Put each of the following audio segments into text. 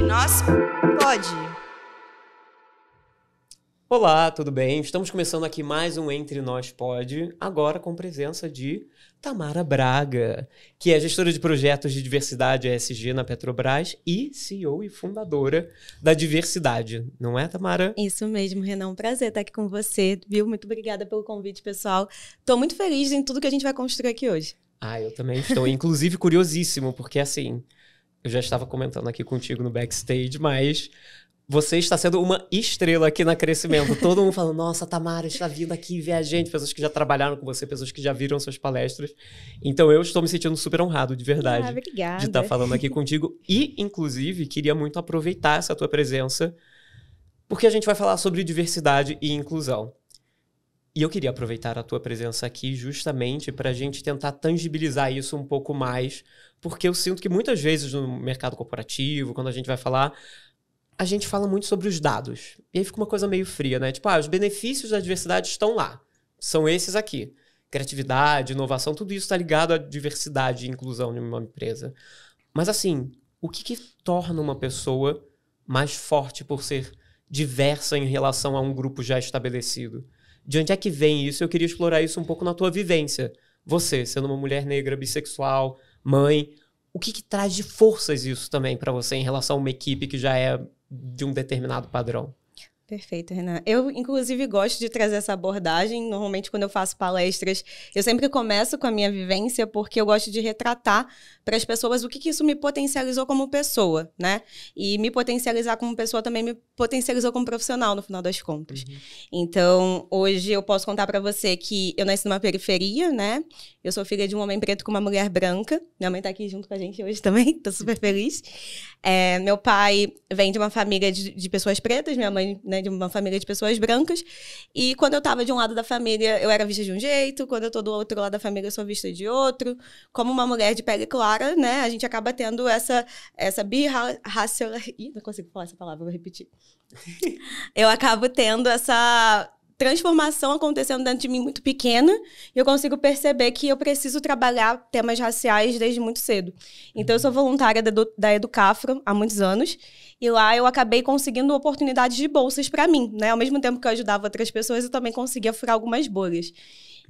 nós pode. Olá, tudo bem? Estamos começando aqui mais um Entre Nós Pode, agora com presença de Tamara Braga, que é gestora de projetos de diversidade ESG na Petrobras e CEO e fundadora da Diversidade. Não é, Tamara? Isso mesmo, Renan. Um prazer estar aqui com você, viu? Muito obrigada pelo convite, pessoal. Estou muito feliz em tudo que a gente vai construir aqui hoje. Eu também estou, inclusive, curiosíssimo, porque assim, eu já estava comentando aqui contigo no backstage, mas você está sendo uma estrela aqui na Crescimento. Todo mundo falando, nossa, Tamara está vindo aqui ver a gente, pessoas que já trabalharam com você, pessoas que já viram suas palestras. Então eu estou me sentindo super honrado, de verdade, obrigada. de estar falando aqui contigo. E, inclusive, queria muito aproveitar essa tua presença, porque a gente vai falar sobre diversidade e inclusão. E eu queria aproveitar a tua presença aqui justamente para a gente tentar tangibilizar isso um pouco mais, porque eu sinto que muitas vezes no mercado corporativo, quando a gente vai falar, a gente fala muito sobre os dados. E aí fica uma coisa meio fria, né? Tipo, os benefícios da diversidade estão lá. São esses aqui. Criatividade, inovação, tudo isso está ligado à diversidade e inclusão de uma empresa. Mas assim, o que torna uma pessoa mais forte por ser diversa em relação a um grupo já estabelecido? De onde é que vem isso? Eu queria explorar isso um pouco na tua vivência. Você, sendo uma mulher negra, bissexual, mãe, o que traz de forças isso também para você em relação a uma equipe que já é de um determinado padrão? Perfeito, Renan. Eu, inclusive, gosto de trazer essa abordagem. Normalmente, quando eu faço palestras, eu sempre começo com a minha vivência, porque eu gosto de retratar para as pessoas o que isso me potencializou como pessoa, né? E me potencializar como pessoa também me potencializou como profissional, no final das contas. Uhum. Então, hoje eu posso contar para você que eu nasci numa periferia, né? Eu sou filha de um homem preto com uma mulher branca. Minha mãe tá aqui junto com a gente hoje também, tô super feliz. Meu pai vem de uma família de pessoas pretas, minha mãe, né, de uma família de pessoas brancas. E quando eu tava de um lado da família, eu era vista de um jeito. Quando eu tô do outro lado da família, eu sou vista de outro. Como uma mulher de pele clara, né, a gente acaba tendo essa birracial... Ih, não consigo falar essa palavra, vou repetir. Eu acabo tendo essa transformação acontecendo dentro de mim muito pequena, e eu consigo perceber que eu preciso trabalhar temas raciais desde muito cedo. Então, eu sou voluntária da Educafro há muitos anos, e lá eu acabei conseguindo oportunidades de bolsas para mim, né? Ao mesmo tempo que eu ajudava outras pessoas, eu também conseguia furar algumas bolhas.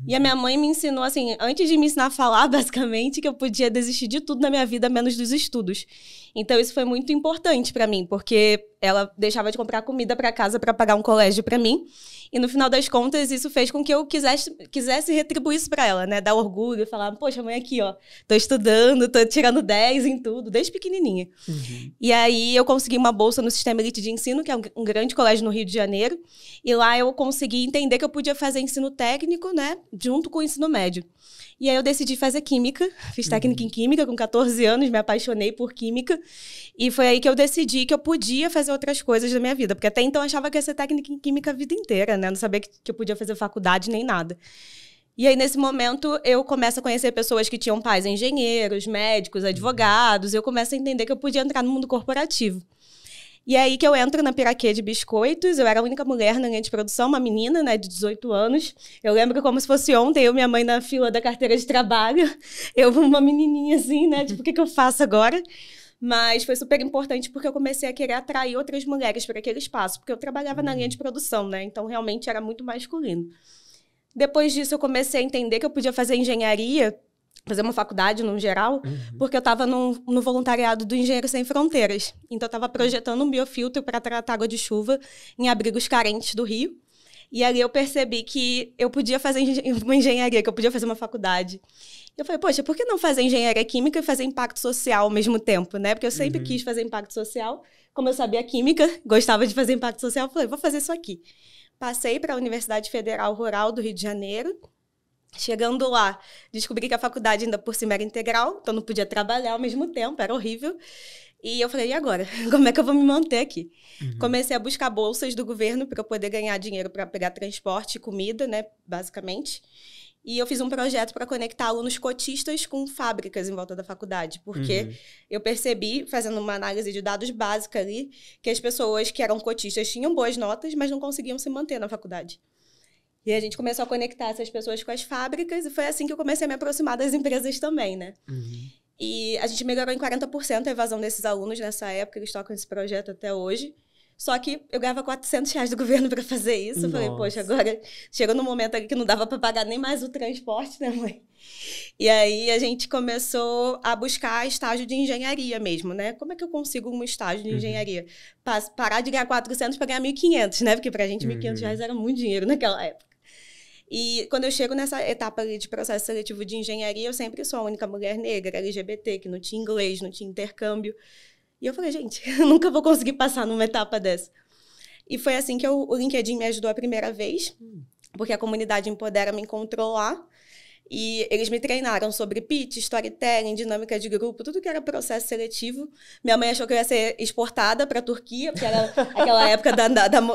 E a minha mãe me ensinou, assim, antes de me ensinar a falar, basicamente, que eu podia desistir de tudo na minha vida, menos dos estudos. Então, isso foi muito importante para mim, porque ela deixava de comprar comida para casa para pagar um colégio para mim. E, no final das contas, isso fez com que eu quisesse retribuir isso para ela, né? Dar orgulho, falar, poxa, mãe, aqui, ó, tô estudando, tô tirando 10 em tudo, desde pequenininha. Uhum. E aí, eu consegui uma bolsa no Sistema Elite de Ensino, que é um grande colégio no Rio de Janeiro. E lá eu consegui entender que eu podia fazer ensino técnico, né? Junto com o ensino médio. E aí eu decidi fazer química, fiz técnica em química com 14 anos, me apaixonei por química. E foi aí que eu decidi que eu podia fazer outras coisas da minha vida. Porque até então eu achava que ia ser técnica em química a vida inteira, né? Não sabia que eu podia fazer faculdade nem nada. E aí, nesse momento, eu começo a conhecer pessoas que tinham pais engenheiros, médicos, advogados. Eu começo a entender que eu podia entrar no mundo corporativo. E é aí que eu entro na Piraquê de Biscoitos. Eu era a única mulher na linha de produção, uma menina, né, de 18 anos. Eu lembro como se fosse ontem, eu e minha mãe na fila da carteira de trabalho. Eu, uma menininha assim, né, tipo, o que eu faço agora? Mas foi super importante porque eu comecei a querer atrair outras mulheres para aquele espaço, porque eu trabalhava na linha de produção, né, então realmente era muito masculino. Depois disso, eu comecei a entender que eu podia fazer engenharia, fazer uma faculdade no geral, porque eu estava no voluntariado do Engenheiros Sem Fronteiras. Então, eu estava projetando um biofiltro para tratar água de chuva em abrigos carentes do Rio. E ali eu percebi que eu podia fazer uma engenharia, que eu podia fazer uma faculdade. E eu falei, poxa, por que não fazer engenharia química e fazer impacto social ao mesmo tempo, né? Porque eu sempre quis fazer impacto social. Como eu sabia química, gostava de fazer impacto social, eu falei, vou fazer isso aqui. Passei para a Universidade Federal Rural do Rio de Janeiro. Chegando lá, descobri que a faculdade ainda por cima era integral, então não podia trabalhar ao mesmo tempo, era horrível. E eu falei, e agora? Como é que eu vou me manter aqui? Comecei a buscar bolsas do governo para eu poder ganhar dinheiro para pegar transporte e comida, né, basicamente. E eu fiz um projeto para conectar alunos cotistas com fábricas em volta da faculdade, porque eu percebi, fazendo uma análise de dados básica ali, que as pessoas que eram cotistas tinham boas notas, mas não conseguiam se manter na faculdade. E a gente começou a conectar essas pessoas com as fábricas, e foi assim que eu comecei a me aproximar das empresas também, né? E a gente melhorou em 40% a evasão desses alunos nessa época, eles tocam esse projeto até hoje. Só que eu ganhava R$400 do governo para fazer isso. Eu falei, poxa, agora chegou no momento ali que não dava para pagar nem mais o transporte, né, mãe? E aí a gente começou a buscar estágio de engenharia mesmo, né? Como é que eu consigo um estágio de engenharia? Parar de ganhar 400 para ganhar 1.500, né? Porque pra gente R$1.500 era muito dinheiro naquela época. E quando eu chego nessa etapa ali de processo seletivo de engenharia, eu sempre sou a única mulher negra, LGBT, que não tinha inglês, não tinha intercâmbio. E eu falei, gente, eu nunca vou conseguir passar numa etapa dessa. E foi assim que o LinkedIn me ajudou a primeira vez, porque a comunidade Empodera me encontrou lá. E eles me treinaram sobre pitch, storytelling, dinâmica de grupo, tudo que era processo seletivo. Minha mãe achou que eu ia ser exportada para a Turquia, porque era aquela época da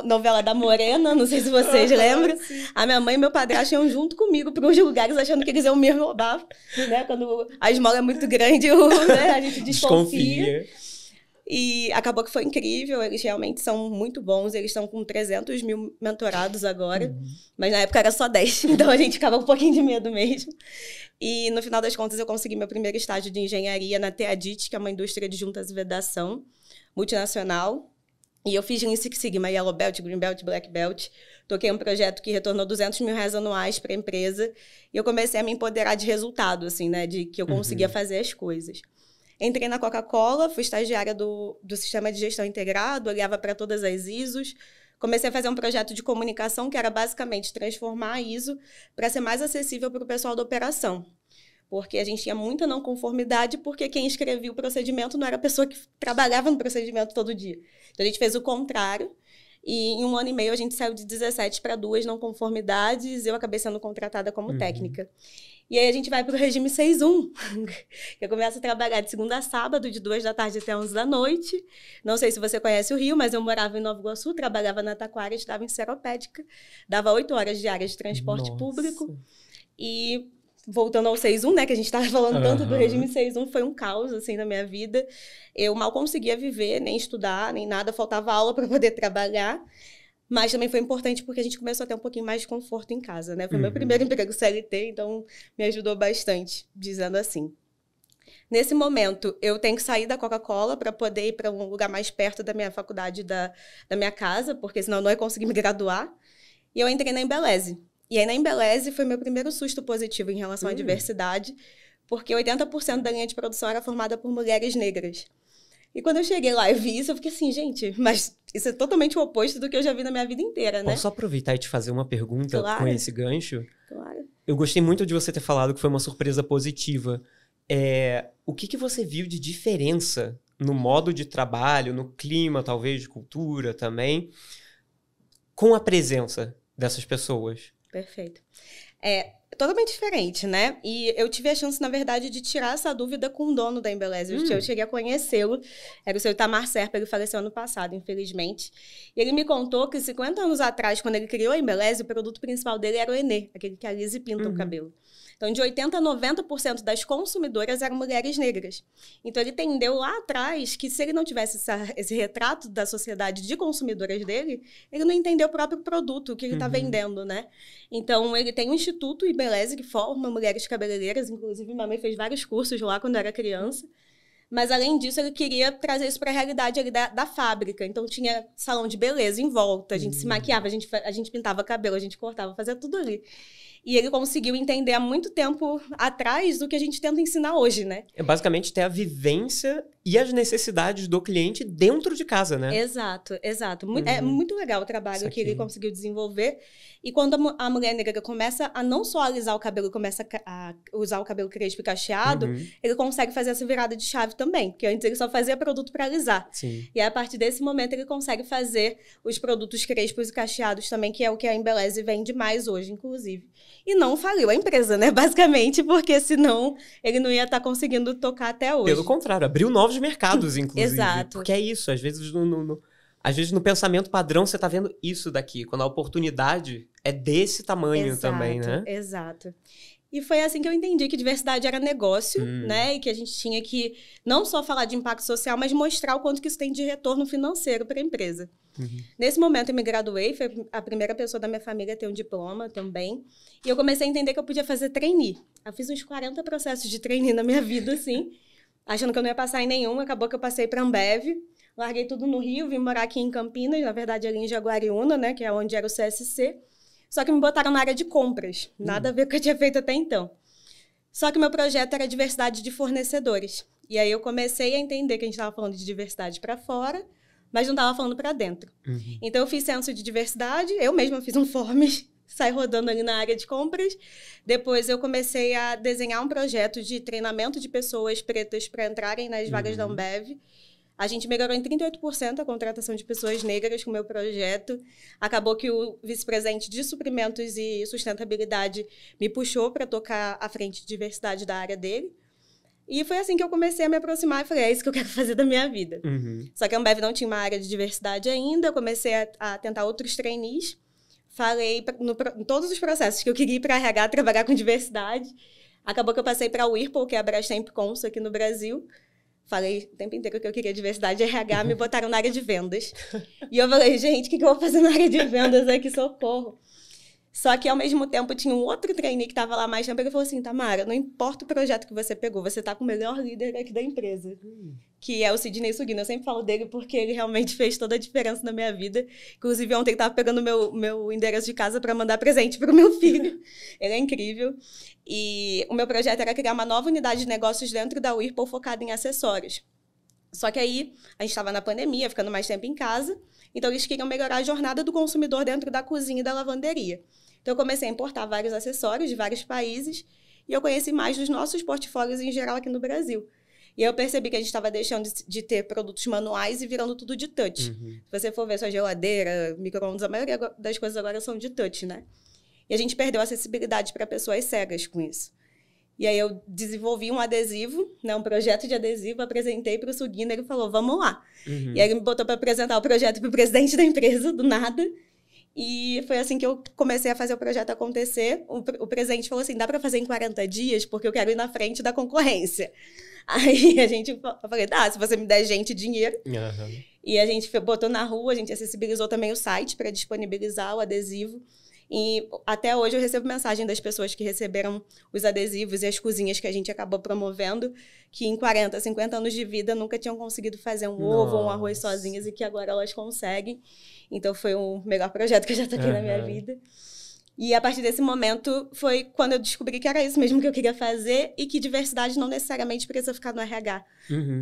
novela da Morena, não sei se vocês lembram. A minha mãe e meu padrasto iam junto comigo para os lugares, achando que eles iam me roubar. Né? Quando a esmola é muito grande, né? A gente desconfia. E acabou que foi incrível, eles realmente são muito bons, eles estão com 300 mil mentorados agora, mas na época era só 10, então a gente ficava com um pouquinho de medo mesmo. E no final das contas eu consegui meu primeiro estágio de engenharia na Teadit, que é uma indústria de juntas e vedação multinacional, e eu fiz Lean Six Sigma, Yellow Belt, Green Belt, Black Belt, toquei um projeto que retornou R$200 mil anuais para a empresa, e eu comecei a me empoderar de resultado, assim, né, de que eu conseguia fazer as coisas. Entrei na Coca-Cola, fui estagiária do Sistema de Gestão Integrado, olhava para todas as ISOs. Comecei a fazer um projeto de comunicação que era basicamente transformar a ISO para ser mais acessível para o pessoal da operação. Porque a gente tinha muita não conformidade, porque quem escrevia o procedimento não era a pessoa que trabalhava no procedimento todo dia. Então, a gente fez o contrário. E em 1 ano e meio, a gente saiu de 17 para 2 não conformidades. Eu acabei sendo contratada como técnica. E aí a gente vai para o regime 6-1, que eu começo a trabalhar de segunda a sábado, de 2 da tarde até 11 da noite. Não sei se você conhece o Rio, mas eu morava em Nova Iguaçu, trabalhava na Taquara, estudava em Seropédica, dava 8 horas diárias de transporte público. E voltando ao 6-1, né, que a gente estava falando tanto do regime 6-1, foi um caos, assim, na minha vida. Eu mal conseguia viver, nem estudar, nem nada, faltava aula para poder trabalhar. Mas também foi importante porque a gente começou a ter um pouquinho mais de conforto em casa, né? Foi meu primeiro emprego CLT, então me ajudou bastante, dizendo assim. Nesse momento, eu tenho que sair da Coca-Cola para poder ir para um lugar mais perto da minha faculdade, da minha casa, porque senão eu não ia conseguir me graduar. E eu entrei na Embeleze. E aí, na Embeleze, foi meu primeiro susto positivo em relação à diversidade, porque 80% da linha de produção era formada por mulheres negras. E quando eu cheguei lá e vi isso, eu fiquei assim, gente, mas isso é totalmente o oposto do que eu já vi na minha vida inteira, né? Posso aproveitar e te fazer uma pergunta com esse gancho? Claro. Eu gostei muito de você ter falado que foi uma surpresa positiva. O que você viu de diferença no modo de trabalho, no clima, talvez, de cultura também, com a presença dessas pessoas? Perfeito. Totalmente diferente, né? E eu tive a chance, na verdade, de tirar essa dúvida com o dono da Embeleze. Eu cheguei a conhecê-lo, era o seu Itamar Serpa, ele faleceu ano passado, infelizmente. E ele me contou que 50 anos atrás, quando ele criou a Embeleze, o produto principal dele era o Enê, aquele que alisa e pinta o cabelo. Então, de 80% a 90% das consumidoras eram mulheres negras. Então, ele entendeu lá atrás que se ele não tivesse esse retrato da sociedade de consumidoras dele, ele não entendeu o próprio produto que ele está vendendo, né? Então, ele tem um instituto Embeleze que forma mulheres cabeleireiras. Inclusive, minha mãe fez vários cursos lá quando eu era criança. Mas, além disso, ele queria trazer isso para a realidade ali da fábrica. Então, tinha salão de beleza em volta. A gente se maquiava, a gente pintava cabelo, a gente cortava, fazia tudo ali. E ele conseguiu entender há muito tempo atrás do que a gente tenta ensinar hoje, né? É basicamente ter a vivência e as necessidades do cliente dentro de casa, né? Exato, exato. É muito legal o trabalho que ele conseguiu desenvolver. E quando a mulher negra começa a não só alisar o cabelo, começa a usar o cabelo crespo e cacheado, ele consegue fazer essa virada de chave também. Porque antes ele só fazia produto para alisar. Sim. E a partir desse momento ele consegue fazer os produtos crespos e cacheados também, que é o que a Embeleze vende mais hoje, inclusive. E não faliu a empresa, né? Basicamente, porque senão ele não ia estar conseguindo tocar até hoje. Pelo contrário, abriu novos mercados, inclusive. Exato. Porque é isso, às vezes no pensamento padrão você tá vendo isso daqui, quando a oportunidade é desse tamanho também, né? Exato. E foi assim que eu entendi que diversidade era negócio, né? E que a gente tinha que não só falar de impacto social, mas mostrar o quanto que isso tem de retorno financeiro para a empresa. Nesse momento eu me graduei, fui a primeira pessoa da minha família a ter um diploma também. E eu comecei a entender que eu podia fazer trainee. Eu fiz uns 40 processos de trainee na minha vida, assim. achando que eu não ia passar em nenhum. Acabou que eu passei para Ambev. Larguei tudo no Rio, vim morar aqui em Campinas, na verdade ali em Jaguariúna, né, que é onde era o CSC. Só que me botaram na área de compras. Nada a ver com o que eu tinha feito até então. Só que meu projeto era diversidade de fornecedores. E aí eu comecei a entender que a gente estava falando de diversidade para fora, mas não estava falando para dentro. Então eu fiz censo de diversidade, eu mesma fiz um forms, saí rodando ali na área de compras. Depois eu comecei a desenhar um projeto de treinamento de pessoas pretas para entrarem nas vagas da Ambev. A gente melhorou em 38% a contratação de pessoas negras com o meu projeto. Acabou que o vice-presidente de suprimentos e sustentabilidade me puxou para tocar à frente de diversidade da área dele. E foi assim que eu comecei a me aproximar e falei, é isso que eu quero fazer da minha vida. Só que a Ambev não tinha uma área de diversidade ainda. Eu comecei a tentar outros trainees. Falei em todos os processos que eu queria ir para RH trabalhar com diversidade. Acabou que eu passei para a Whirlpool, que é a Brastemp Consul aqui no Brasil. Falei o tempo inteiro que eu queria diversidade de RH, me botaram na área de vendas. E eu falei, gente, o que eu vou fazer na área de vendas aqui? Socorro. Só que, ao mesmo tempo, tinha um outro trainee que estava lá mais tempo. Ele falou assim, Tamara, não importa o projeto que você pegou, você está com o melhor líder aqui da empresa. Que é o Sidney Sugino. Eu sempre falo dele porque ele realmente fez toda a diferença na minha vida. Inclusive, ontem ele estava pegando meu endereço de casa para mandar presente para o meu filho. Ele é incrível. E o meu projeto era criar uma nova unidade de negócios dentro da Whirlpool focada em acessórios. Só que aí, a gente estava na pandemia, ficando mais tempo em casa. Então, eles queriam melhorar a jornada do consumidor dentro da cozinha e da lavanderia. Então, eu comecei a importar vários acessórios de vários países e eu conheci mais dos nossos portfólios em geral aqui no Brasil. E eu percebi que a gente estava deixando de ter produtos manuais e virando tudo de touch. Se você for ver sua geladeira, micro-ondas, a maioria das coisas agora são de touch, né? E a gente perdeu a acessibilidade para pessoas cegas com isso. E aí eu desenvolvi um adesivo, né, um projeto de adesivo, apresentei para o Sugino, ele falou, vamos lá. E aí ele me botou para apresentar o projeto para o presidente da empresa, do nada. E foi assim que eu comecei a fazer o projeto acontecer. O presidente falou assim, dá para fazer em 40 dias? Porque eu quero ir na frente da concorrência. Aí eu falei, tá, se você me der gente e dinheiro. E a gente botou na rua, a gente acessibilizou também o site para disponibilizar o adesivo. E até hoje eu recebo mensagem das pessoas que receberam os adesivos e as cozinhas que a gente acabou promovendo, que em 40, 50 anos de vida nunca tinham conseguido fazer um ovo ou um arroz sozinhas e que agora elas conseguem. Então foi o melhor projeto que eu já toquei na minha vida. E a partir desse momento foi quando eu descobri que era isso mesmo que eu queria fazer e que diversidade não necessariamente precisa ficar no RH.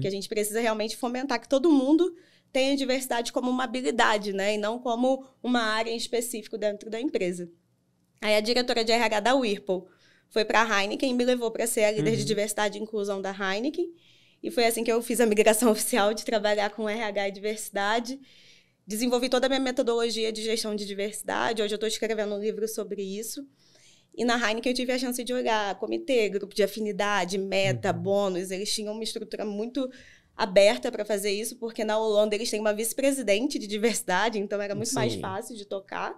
Que a gente precisa realmente fomentar que todo mundo tenha diversidade como uma habilidade, né? E não como uma área em específico dentro da empresa. Aí a diretora de RH da Whirlpool foi para a Heineken e me levou para ser a líder de diversidade e inclusão da Heineken. E foi assim que eu fiz a migração oficial de trabalhar com RH e diversidade. Desenvolvi toda a minha metodologia de gestão de diversidade. Hoje eu estou escrevendo um livro sobre isso. E na Heineken eu tive a chance de olhar comitê, grupo de afinidade, meta, bônus. Eles tinham uma estrutura muito aberta para fazer isso, porque na Holanda eles têm uma vice-presidente de diversidade, então era muito mais fácil de tocar.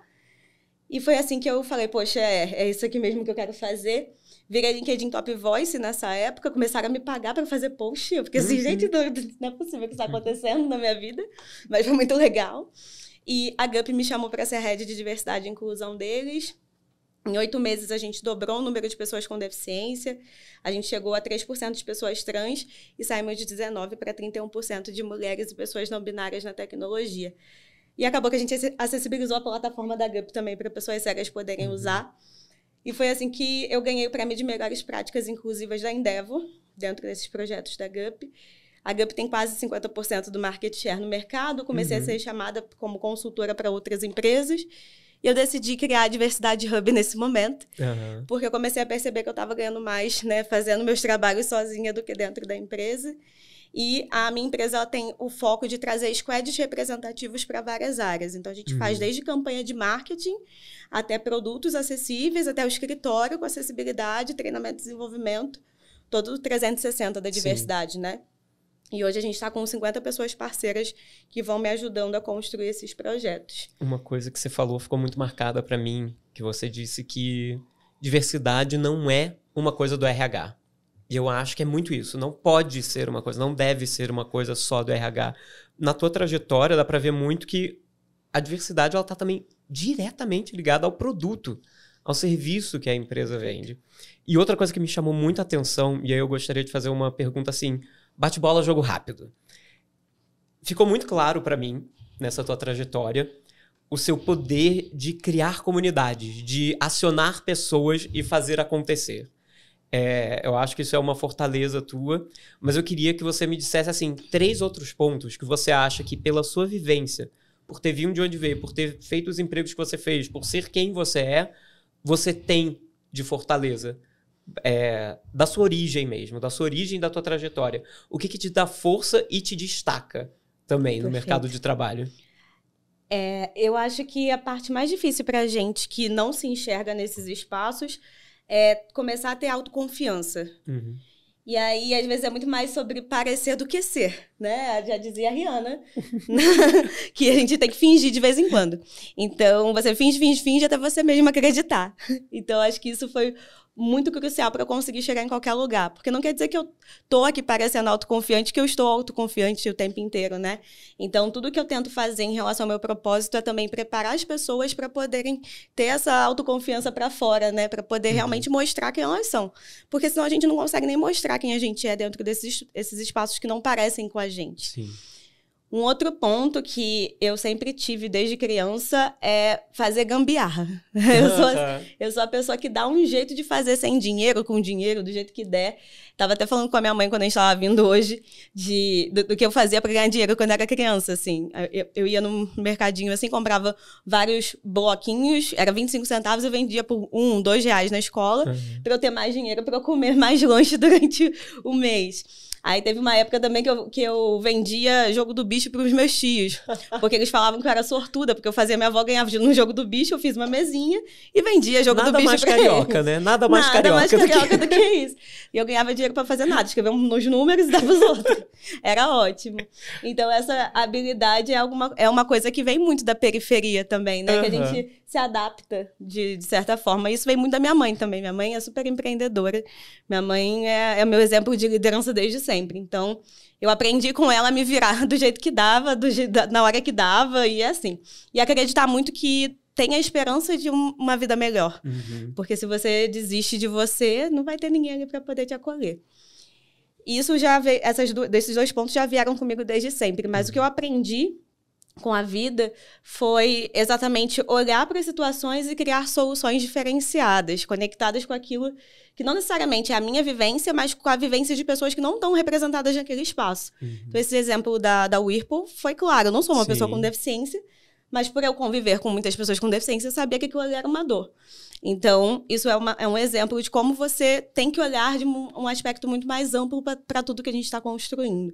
E foi assim que eu falei, poxa, é isso aqui mesmo que eu quero fazer. Virei LinkedIn Top Voice nessa época, começaram a me pagar para fazer post. Eu fiquei assim, gente, não é possível que isso está acontecendo na minha vida, mas foi muito legal. E a GUP me chamou para ser a head de diversidade e inclusão deles. Em 8 meses, a gente dobrou o número de pessoas com deficiência. A gente chegou a 3% de pessoas trans e saímos de 19% para 31% de mulheres e pessoas não binárias na tecnologia. E acabou que a gente acessibilizou a plataforma da GUP também para pessoas cegas poderem usar. E foi assim que eu ganhei o prêmio de melhores práticas inclusivas da Endeavor, dentro desses projetos da GUP. A GUP tem quase 50% do market share no mercado. Comecei a ser chamada como consultora para outras empresas. E eu decidi criar a Diversidade Hub nesse momento, porque eu comecei a perceber que eu estava ganhando mais, né, fazendo meus trabalhos sozinha do que dentro da empresa. E a minha empresa ela tem o foco de trazer squads representativos para várias áreas. Então, a gente faz desde campanha de marketing, até produtos acessíveis, até o escritório com acessibilidade, treinamento e desenvolvimento, todo 360 da diversidade, né? E hoje a gente está com 50 pessoas parceiras que vão me ajudando a construir esses projetos. Uma coisa que você falou ficou muito marcada para mim, que você disse que diversidade não é uma coisa do RH. E eu acho que é muito isso. Não pode ser uma coisa, não deve ser uma coisa só do RH. Na tua trajetória dá para ver muito que a diversidade ela está também diretamente ligada ao produto, ao serviço que a empresa vende. E outra coisa que me chamou muita atenção, e aí eu gostaria de fazer uma pergunta assim, Bate-bola, jogo rápido. Ficou muito claro para mim, nessa tua trajetória, o seu poder de criar comunidades, de acionar pessoas e fazer acontecer. Eu acho que isso é uma fortaleza tua, mas eu queria que você me dissesse, assim, 3 outros pontos que você acha que, pela sua vivência, por ter vindo de onde veio, por ter feito os empregos que você fez, por ser quem você tem de fortaleza. Da sua origem mesmo, da sua origem, da tua trajetória. O que te dá força e te destaca também no mercado de trabalho? Eu acho que a parte mais difícil para a gente que não se enxerga nesses espaços é começar a ter autoconfiança. Uhum. E aí, às vezes, é muito mais sobre parecer do que ser, né? Já dizia a Rihanna, que a gente tem que fingir de vez em quando. Então, você finge até você mesmo acreditar. Então, acho que isso foi muito crucial para eu conseguir chegar em qualquer lugar. Porque não quer dizer que eu tô aqui parecendo autoconfiante, que eu estou autoconfiante o tempo inteiro, né? Então, tudo que eu tento fazer em relação ao meu propósito é também preparar as pessoas para poderem ter essa autoconfiança para fora, né? Para poder realmente mostrar quem elas são. Porque senão a gente não consegue nem mostrar quem a gente é dentro esses espaços que não parecem com a gente. Sim. Um outro ponto que eu sempre tive desde criança é fazer gambiarra. Eu sou a pessoa que dá um jeito de fazer sem dinheiro, com dinheiro, do jeito que der. Tava até falando com a minha mãe quando a gente estava vindo hoje do que eu fazia para ganhar dinheiro quando era criança, assim. Eu ia no mercadinho, assim, comprava vários bloquinhos, era 25 centavos, eu vendia por R$1, R$2 na escola, para eu ter mais dinheiro para eu comer mais lanche durante o mês. Aí teve uma época também que eu vendia jogo do bicho pros meus tios. Porque eles falavam que eu era sortuda, porque eu fazia minha avó ganhar no jogo do bicho, eu fiz uma mesinha e vendia jogo do bicho pra eles. Nada mais carioca, né? Nada mais carioca do que isso. E eu ganhava dinheiro pra fazer nada, escrevia nos números e dava os outros. Era ótimo. Então essa habilidade é uma coisa que vem muito da periferia também, né? Que a gente se adapta de certa forma. Isso vem muito da minha mãe também. Minha mãe é super empreendedora. Minha mãe é meu exemplo de liderança desde sempre. Então, eu aprendi com ela a me virar do jeito que dava, na hora que dava, e assim. E acreditar muito que tem a esperança de uma vida melhor. Porque se você desiste de você, não vai ter ninguém ali para poder te acolher. Isso já veio, desses 2 pontos já vieram comigo desde sempre. Mas o que eu aprendi com a vida foi exatamente olhar para as situações e criar soluções diferenciadas, conectadas com aquilo que não necessariamente é a minha vivência, mas com a vivência de pessoas que não estão representadas naquele espaço. Então, esse exemplo da Whirlpool foi claro. Eu não sou uma pessoa com deficiência, mas por eu conviver com muitas pessoas com deficiência, eu sabia que aquilo ali era uma dor. Então, isso é um exemplo de como você tem que olhar de um aspecto muito mais amplo para tudo que a gente está construindo.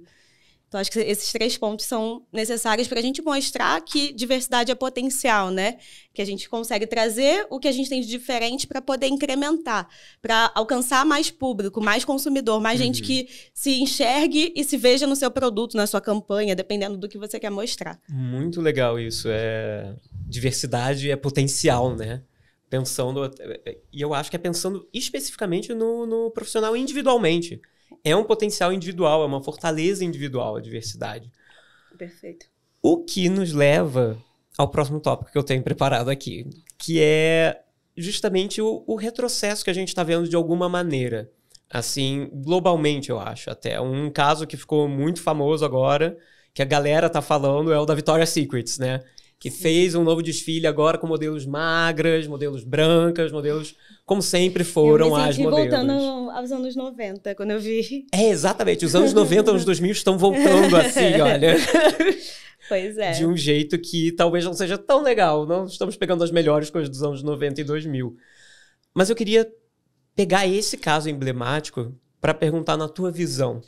Então, acho que esses 3 pontos são necessários para a gente mostrar que diversidade é potencial, né? Que a gente consegue trazer o que a gente tem de diferente para poder incrementar, para alcançar mais público, mais consumidor, mais gente que se enxergue e se veja no seu produto, na sua campanha, dependendo do que você quer mostrar. Muito legal isso. Diversidade é potencial, né? E eu acho que é pensando especificamente no profissional individualmente. É um potencial individual, é uma fortaleza individual a diversidade. Perfeito. O que nos leva ao próximo tópico que eu tenho preparado aqui, que é justamente o retrocesso que a gente está vendo de alguma maneira. Assim, globalmente, eu acho. Até um caso que ficou muito famoso agora, que a galera tá falando, é o da Victoria's Secrets, né? Que fez um novo desfile agora com modelos magras, modelos brancas, modelos como sempre foram as modelos. Voltando aos anos 90, quando eu vi. Exatamente. Os anos 90, anos 2000 estão voltando assim, olha. Pois é. De um jeito que talvez não seja tão legal. Não estamos pegando as melhores coisas dos anos 90 e 2000. Mas eu queria pegar esse caso emblemático para perguntar na tua visão.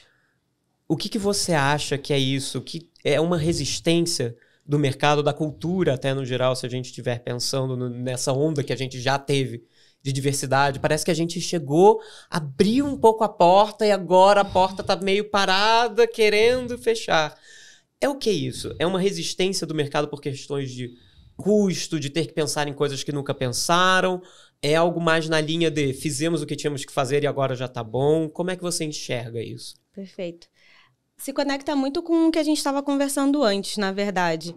O que você acha que é isso? Que é uma resistência do mercado, da cultura até no geral, se a gente estiver pensando nessa onda que a gente já teve de diversidade. Parece que a gente chegou, abriu um pouco a porta e agora a porta está meio parada, querendo fechar. É o que isso? É uma resistência do mercado por questões de custo, de ter que pensar em coisas que nunca pensaram? É algo mais na linha de fizemos o que tínhamos que fazer e agora já está bom? Como é que você enxerga isso? Perfeito. Se conecta muito com o que a gente estava conversando antes, na verdade.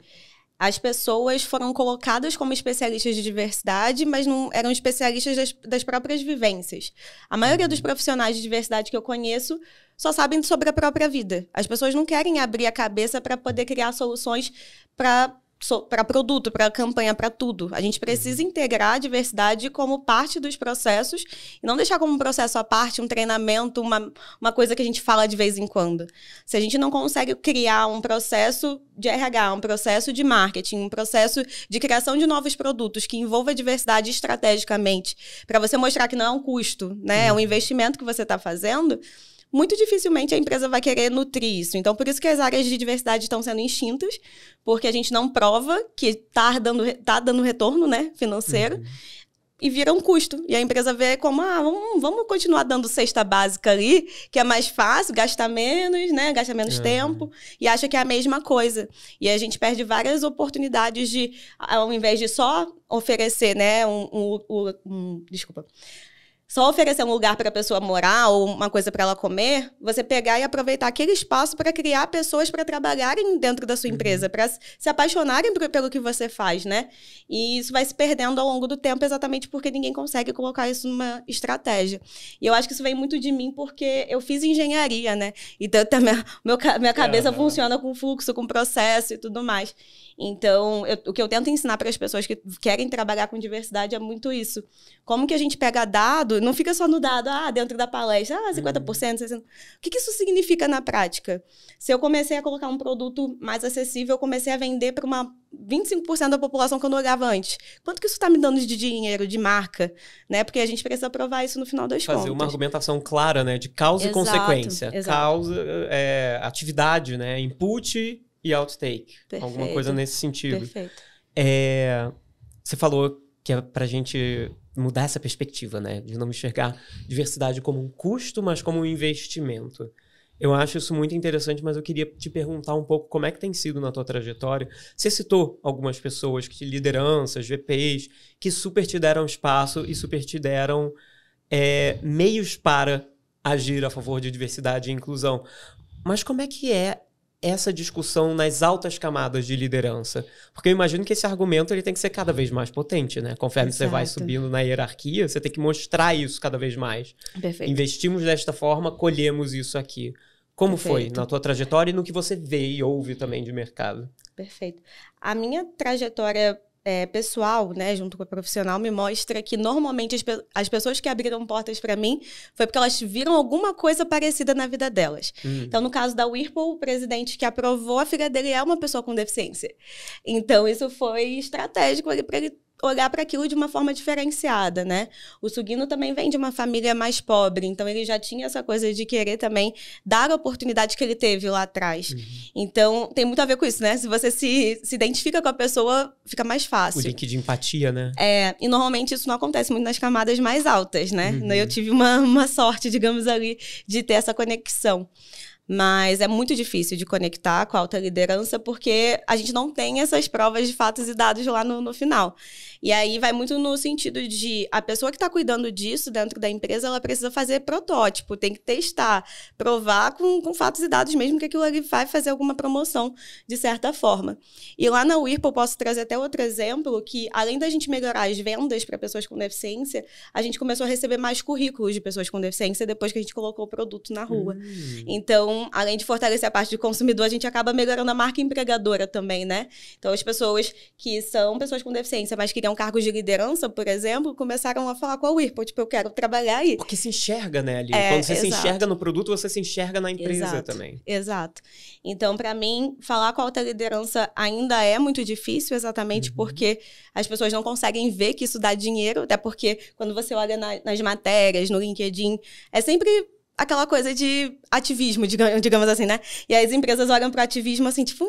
as pessoas foram colocadas como especialistas de diversidade, mas não eram especialistas das próprias vivências. A maioria dos profissionais de diversidade que eu conheço só sabem sobre a própria vida. As pessoas não querem abrir a cabeça para poder criar soluções para produto, para campanha, para tudo. A gente precisa integrar a diversidade como parte dos processos e não deixar como um processo à parte, um treinamento, uma coisa que a gente fala de vez em quando. Se a gente não consegue criar um processo de RH, um processo de marketing, um processo de criação de novos produtos que envolva a diversidade estrategicamente, para você mostrar que não é um custo, né? É um investimento que você está fazendo, muito dificilmente a empresa vai querer nutrir isso. Então, por isso que as áreas de diversidade estão sendo extintas, porque a gente não prova que tá dando retorno, né, financeiro, e vira um custo. E a empresa vê como, vamos continuar dando cesta básica ali, que é mais fácil, gasta menos, né, gasta menos tempo, e acha que é a mesma coisa. E a gente perde várias oportunidades de, ao invés de só oferecer, né, só oferecer um lugar para a pessoa morar ou uma coisa para ela comer, você pegar e aproveitar aquele espaço para criar pessoas para trabalharem dentro da sua empresa, para se apaixonarem pelo que você faz, né? E isso vai se perdendo ao longo do tempo exatamente porque ninguém consegue colocar isso numa estratégia. E eu acho que isso vem muito de mim porque eu fiz engenharia, né? Então, minha cabeça funciona com fluxo, com processo e tudo mais. Então, o que eu tento ensinar para as pessoas que querem trabalhar com diversidade é muito isso. Como que a gente pega dado, não fica só no dado, dentro da palestra, 50%, 60%. O que isso significa na prática? Se eu comecei a colocar um produto mais acessível, eu comecei a vender para 25% da população que eu não olhava antes. Quanto que isso está me dando de dinheiro, de marca? Né? Porque a gente precisa provar isso no final das contas. Fazer uma argumentação clara, né? De causa e consequência. Exato. Causa, atividade, né? Input e outtake. Perfeito. Alguma coisa nesse sentido. Perfeito. Você falou que é pra gente mudar essa perspectiva, né? De não enxergar diversidade como um custo, mas como um investimento. Eu acho isso muito interessante, mas eu queria te perguntar um pouco como é que tem sido na tua trajetória. Você citou algumas pessoas, lideranças, VPs, que super te deram espaço e super te deram meios para agir a favor de diversidade e inclusão. Mas como é que é essa discussão nas altas camadas de liderança? Porque eu imagino que esse argumento ele tem que ser cada vez mais potente, né? Conforme você vai subindo na hierarquia, você tem que mostrar isso cada vez mais. Perfeito. Investimos desta forma, colhemos isso aqui. Como foi na tua trajetória e no que você vê e ouve também de mercado? Perfeito. A minha trajetória pessoal, né, junto com a profissional, me mostra que normalmente as pessoas que abriram portas para mim foi porque elas viram alguma coisa parecida na vida delas. Então, no caso da Whirlpool, o presidente que aprovou, a filha dele é uma pessoa com deficiência. Então, isso foi estratégico para ele olhar para aquilo de uma forma diferenciada, né? O Sugino também vem de uma família mais pobre, então ele já tinha essa coisa de querer também dar a oportunidade que ele teve lá atrás. Então, tem muito a ver com isso, né? Se você se identifica com a pessoa, fica mais fácil. O link de empatia, né? E normalmente isso não acontece muito nas camadas mais altas, né? Eu tive uma sorte, digamos ali, de ter essa conexão. Mas é muito difícil de conectar com a alta liderança porque a gente não tem essas provas de fatos e dados lá no final. E aí vai muito no sentido de a pessoa que está cuidando disso dentro da empresa, ela precisa fazer protótipo, tem que testar, provar com fatos e dados mesmo que aquilo ali vai fazer alguma promoção de certa forma. E lá na Whirlpool eu posso trazer até outro exemplo que além da gente melhorar as vendas para pessoas com deficiência, a gente começou a receber mais currículos de pessoas com deficiência depois que a gente colocou o produto na rua. Então, além de fortalecer a parte de consumidor, a gente acaba melhorando a marca empregadora também, né? Então, as pessoas que são pessoas com deficiência, mas queriam cargos de liderança, por exemplo, começaram a falar com a Whirlpool, tipo, eu quero trabalhar aí. Porque se enxerga, né, ali. Quando você se enxerga no produto, você se enxerga na empresa também. Exato. Então, para mim, falar com a alta liderança ainda é muito difícil, exatamente porque as pessoas não conseguem ver que isso dá dinheiro, até porque quando você olha nas matérias, no LinkedIn, é sempre aquela coisa de ativismo, digamos assim, né? E aí as empresas olham para o ativismo assim, tipo,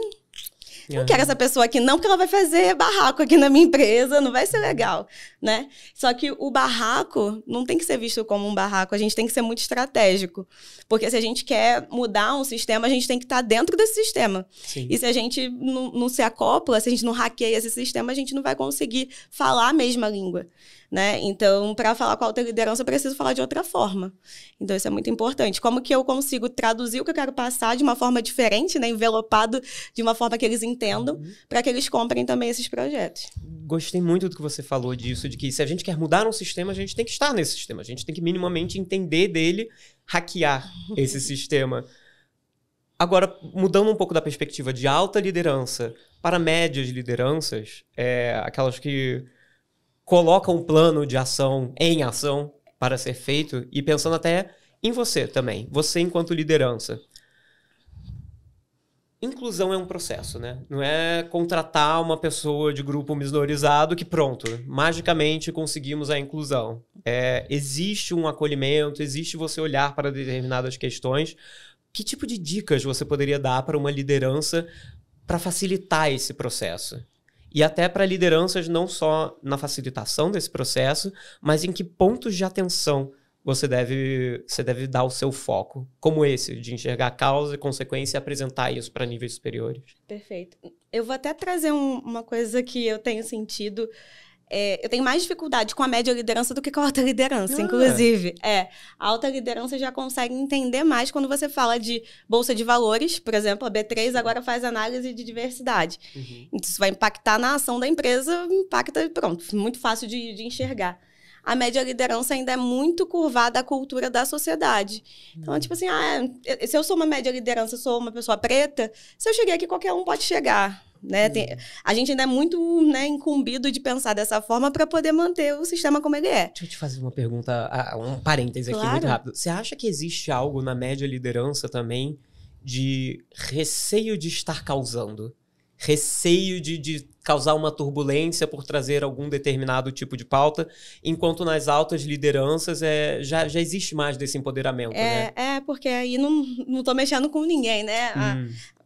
não quero essa pessoa aqui não, porque ela vai fazer barraco aqui na minha empresa, não vai ser legal, né? Só que o barraco não tem que ser visto como um barraco, a gente tem que ser muito estratégico. Porque se a gente quer mudar um sistema, a gente tem que estar dentro desse sistema. Sim. E se a gente não se acopla, se a gente não hackeia esse sistema, a gente não vai conseguir falar a mesma língua, né? Então, para falar com a alta liderança, eu preciso falar de outra forma. Então, isso é muito importante. Como que eu consigo traduzir o que eu quero passar de uma forma diferente, né? Envelopado de uma forma que eles entendam entendam, para que eles comprem também esses projetos. Gostei muito do que você falou disso, de que se a gente quer mudar um sistema, a gente tem que estar nesse sistema. A gente tem que minimamente entender dele, hackear esse sistema. Agora, mudando um pouco da perspectiva de alta liderança para médias lideranças, aquelas que colocam um plano de ação em ação para ser feito, e pensando até em você também, você enquanto liderança. Inclusão é um processo, né? Não é contratar uma pessoa de grupo minorizado que pronto, magicamente conseguimos a inclusão. Existe um acolhimento, existe você olhar para determinadas questões. Que tipo de dicas você poderia dar para uma liderança para facilitar esse processo? E até para lideranças não só na facilitação desse processo, mas em que pontos de atenção você deve dar o seu foco, como esse, de enxergar causa e consequência e apresentar isso para níveis superiores. Perfeito. Eu vou até trazer uma coisa que eu tenho sentido. Eu tenho mais dificuldade com a média liderança do que com a alta liderança, inclusive. A alta liderança já consegue entender mais quando você fala de bolsa de valores, por exemplo, a B3 agora faz análise de diversidade. Isso vai impactar na ação da empresa, impacta, pronto, muito fácil de enxergar. A média liderança ainda é muito curvada à cultura da sociedade. Então, tipo assim, se eu sou uma média liderança, sou uma pessoa preta, se eu cheguei aqui, qualquer um pode chegar. Né? A gente ainda é muito incumbido de pensar dessa forma para poder manter o sistema como ele é. Deixa eu te fazer uma pergunta, um parêntese aqui muito rápido. Você acha que existe algo na média liderança também de receio de estar causando? Receio de causar uma turbulência por trazer algum determinado tipo de pauta, enquanto nas altas lideranças já existe mais desse empoderamento, né? Porque aí não tô mexendo com ninguém, né?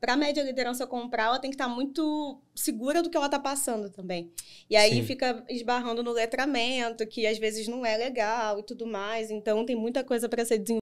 Para a média liderança comprar, ela tem que estar muito segura do que ela está passando também. E aí fica esbarrando no letramento, que às vezes não é legal e tudo mais. Então, tem muita coisa para ser desenvolvida.